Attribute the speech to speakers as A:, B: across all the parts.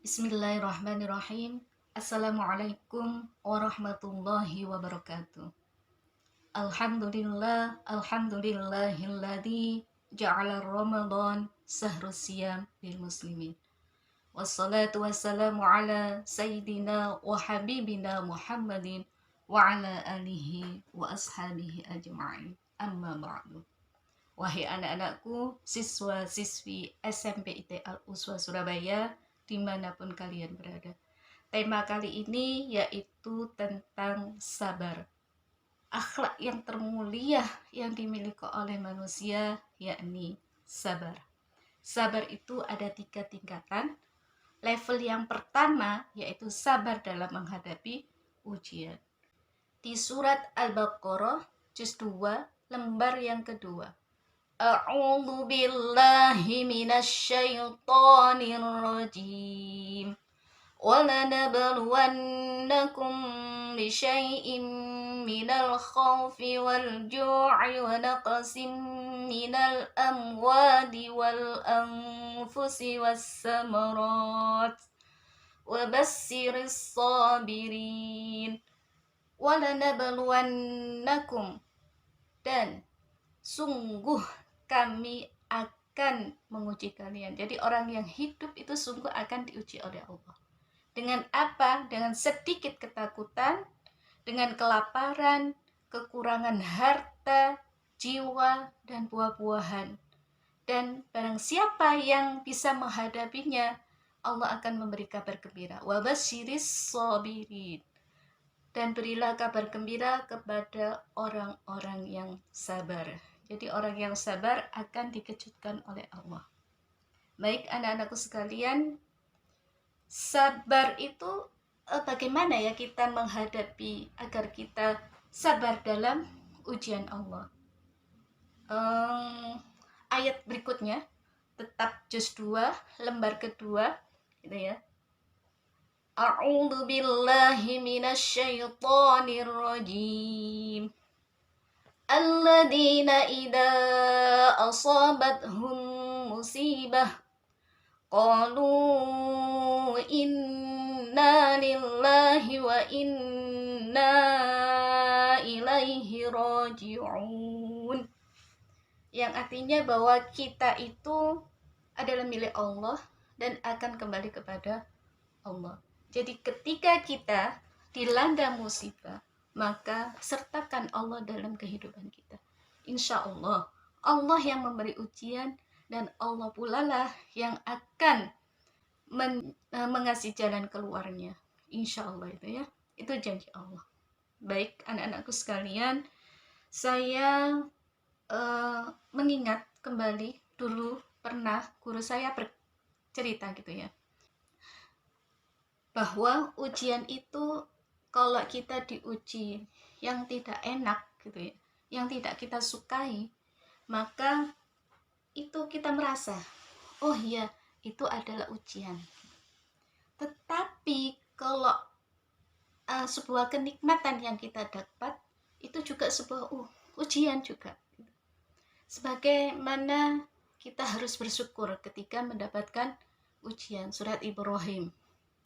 A: Bismillahirrahmanirrahim. Assalamualaikum warahmatullahi wabarakatuh. Alhamdulillahilladzi ja'ala Ramadan sahrus siyam lil muslimin. Wassalatu wassalamu ala sayyidina wa habibina Muhammadin wa ala alihi wa ashabihi ajma'in. Amma ba'du. Wahai anak-anakku, siswa-siswi SMP IT Al-Uswah Surabaya, dimanapun kalian berada. Tema kali ini yaitu tentang sabar. Akhlak yang termulia yang dimiliki oleh manusia, yakni sabar. Sabar itu ada 3 tingkatan. Level yang pertama yaitu sabar dalam menghadapi ujian. Di surat Al-Baqarah, juz 2, lembar yang kedua. A'udzu billahi minasyaitonir rajim. Wa lanabluwannakum bisyai'in minal khaufi wal ju'i wa naqsin minal amwali wal anfusi was samarat wa bassiris sabirin. Wa lanabluwannakum, dan sungguh kami akan menguji kalian. Jadi orang yang hidup itu sungguh akan diuji oleh Allah. Dengan apa? Dengan sedikit ketakutan, dengan kelaparan, kekurangan harta, jiwa, dan buah-buahan. Dan barang siapa yang bisa menghadapinya, Allah akan memberi kabar gembira. Wa basyiris sabirin. Dan berilah kabar gembira kepada orang-orang yang sabar. Jadi orang yang sabar akan dikejutkan oleh Allah. Baik anak-anakku sekalian, sabar itu bagaimana ya kita menghadapi agar kita sabar dalam ujian Allah. Ayat berikutnya, tetap juz 2, lembar kedua, gitu ya. A'udzu billahi minasyaitonir rajim. Alladzina idza asabathum musibah qalu inna lillahi wa inna ilaihi raji'un. Yang artinya bahwa kita itu adalah milik Allah dan akan kembali kepada Allah. Jadi ketika kita dilanda musibah, maka sertakan Allah dalam kehidupan kita. Insya Allah, Allah yang memberi ujian dan Allah pula lah yang akan mengasih jalan keluarnya. Insya Allah itu ya, itu janji Allah. Baik anak-anakku sekalian, saya mengingat kembali dulu pernah guru saya bercerita gitu ya, bahwa ujian itu kalau kita diuji yang tidak enak gitu ya, yang tidak kita sukai, maka itu kita merasa, oh ya itu adalah ujian. Tetapi kalau sebuah kenikmatan yang kita dapat, itu juga sebuah ujian juga. Sebagaimana kita harus bersyukur ketika mendapatkan ujian. Surat Ibrahim.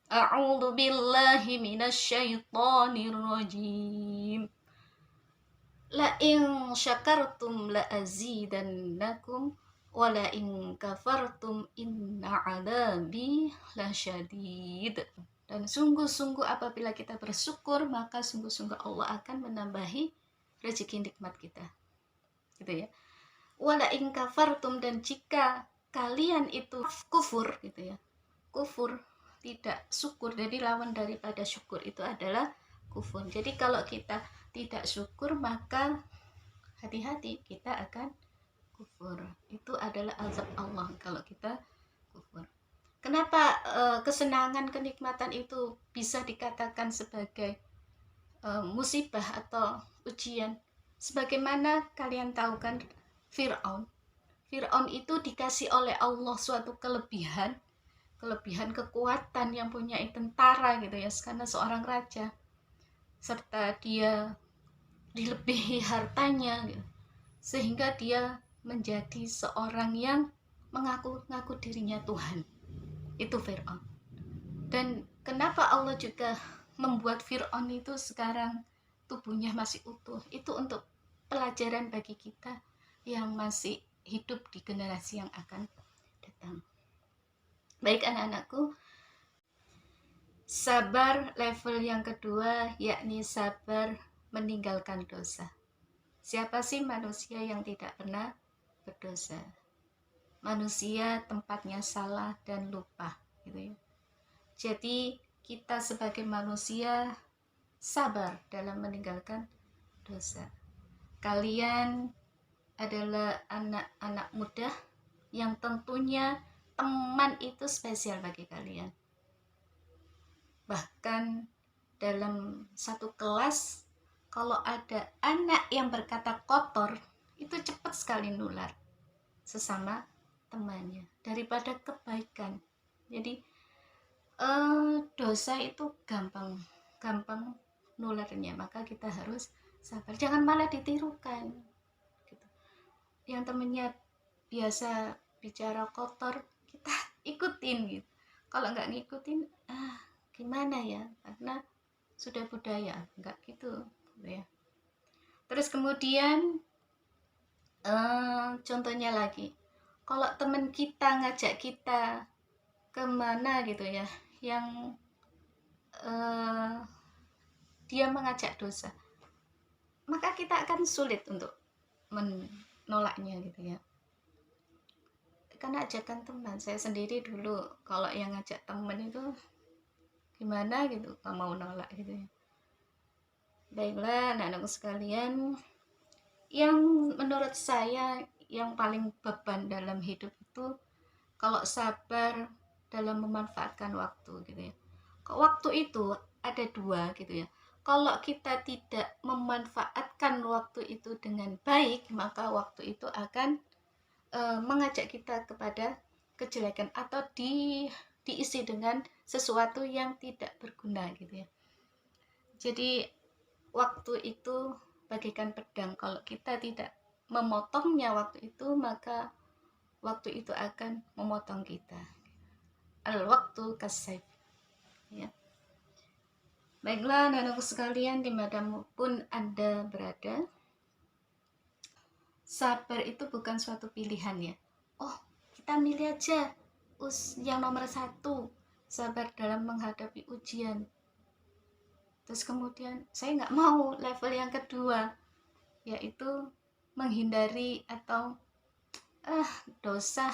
A: A'udzu billahi minasyaitonir rajim. La in syakartum la azidannakum wa la in kafartum inna 'adzabi lasyadid. Dan sungguh-sungguh apabila kita bersyukur, maka sungguh-sungguh Allah akan menambahi rezeki nikmat kita. Gitu ya. Wa la in kafartum, dan jika kalian itu kufur gitu ya. Kufur, tidak syukur, jadi lawan daripada syukur itu adalah kufur. Jadi kalau kita tidak syukur, maka hati-hati kita akan kufur. Itu adalah azab Allah kalau kita kufur. Kenapa kesenangan, kenikmatan itu bisa dikatakan sebagai musibah atau ujian? Sebagaimana kalian tahu kan, Fir'aun itu dikasih oleh Allah suatu kelebihan kekuatan yang punya tentara gitu ya, karena seorang raja, serta dia dilebihi hartanya gitu, sehingga dia menjadi seorang yang mengaku dirinya Tuhan. Itu Fir'aun. Dan kenapa Allah juga membuat Fir'aun itu sekarang tubuhnya masih utuh? Itu untuk pelajaran bagi kita yang masih hidup di generasi yang akan datang. Baik anak-anakku, sabar level yang kedua yakni sabar meninggalkan dosa. Siapa sih manusia yang tidak pernah berdosa? Manusia tempatnya salah dan lupa, gitu ya. Jadi kita sebagai manusia sabar dalam meninggalkan dosa. Kalian adalah anak-anak muda yang tentunya teman itu spesial bagi kalian. Bahkan dalam satu kelas, kalau ada anak yang berkata kotor, itu cepat sekali nular sesama temannya daripada kebaikan. Jadi dosa itu gampang nularnya, maka kita harus sabar, jangan malah ditirukan gitu. Yang temennya biasa bicara kotor kita ikutin gitu, kalau nggak ngikutin gimana ya, karena sudah budaya nggak gitu ya. Terus kemudian contohnya lagi, kalau teman kita ngajak kita kemana gitu ya, yang dia mengajak dosa, maka kita akan sulit untuk menolaknya gitu ya. Karena ajakan teman, saya sendiri dulu kalau yang ngajak teman itu gimana gitu, gak mau nolak gitu ya. Baiklah anak-anakku sekalian, yang menurut saya yang paling beban dalam hidup itu kalau sabar dalam memanfaatkan waktu gitu ya. Waktu itu ada dua gitu ya. Kalau kita tidak memanfaatkan waktu itu dengan baik, maka waktu itu akan mengajak kita kepada kejelekan atau diisi dengan sesuatu yang tidak berguna gitu ya. Jadi waktu itu bagaikan pedang, kalau kita tidak memotongnya waktu itu, maka waktu itu akan memotong kita. Al-waktu kasayf ya. Baiklah anak-anakku sekalian, dimanapun Anda berada, sabar itu bukan suatu pilihan ya. Oh, kita milih aja yang nomor 1, sabar dalam menghadapi ujian. Terus kemudian saya nggak mau level yang kedua, yaitu menghindari atau dosa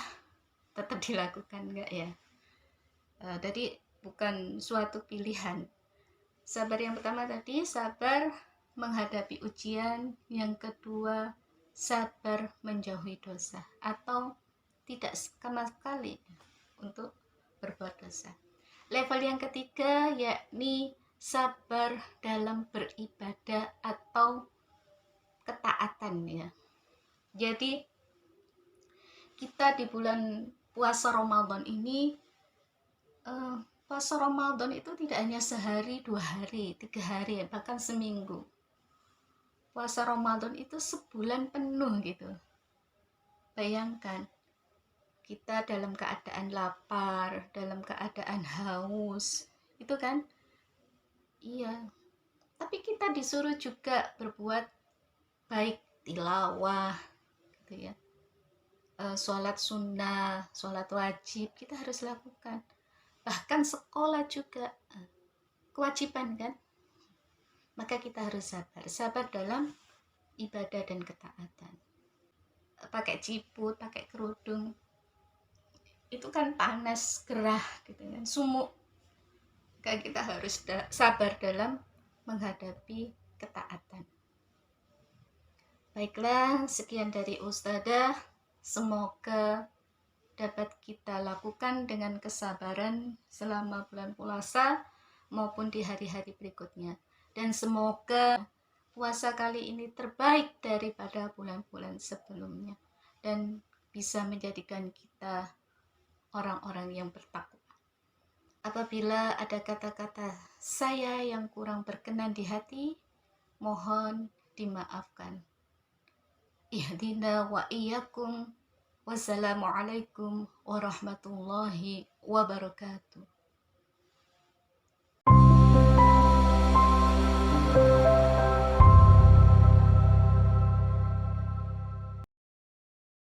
A: tetap dilakukan, enggak ya. Jadi bukan suatu pilihan. Sabar yang pertama tadi sabar menghadapi ujian, yang kedua sabar menjauhi dosa atau tidak sama sekali untuk berbuat dosa. Level yang ketiga yakni sabar dalam beribadah atau ketaatan ya. Jadi kita di bulan puasa Ramadan ini, puasa Ramadan itu tidak hanya sehari, 2 hari, 3 hari, bahkan seminggu. Puasa Ramadan itu sebulan penuh gitu. Bayangkan, kita dalam keadaan lapar, dalam keadaan haus, itu kan? Iya. Tapi kita disuruh juga berbuat baik, tilawah, gitu ya. Sholat sunnah, sholat wajib, kita harus lakukan. Bahkan sekolah juga kewajiban kan, maka kita harus sabar dalam ibadah dan ketaatan. Pakai ciput, pakai kerudung, itu kan panas, gerah gitu kan, sumuk, maka kita harus sabar dalam menghadapi ketaatan. Baiklah, sekian dari Ustadzah, semoga dapat kita lakukan dengan kesabaran selama bulan puasa maupun di hari-hari berikutnya. Dan semoga puasa kali ini terbaik daripada bulan-bulan sebelumnya dan bisa menjadikan kita orang-orang yang bertakwa. Apabila ada kata-kata saya yang kurang berkenan di hati, mohon dimaafkan. Ihdina wa iyyakum. Wassalamualaikum warahmatullahi wabarakatuh.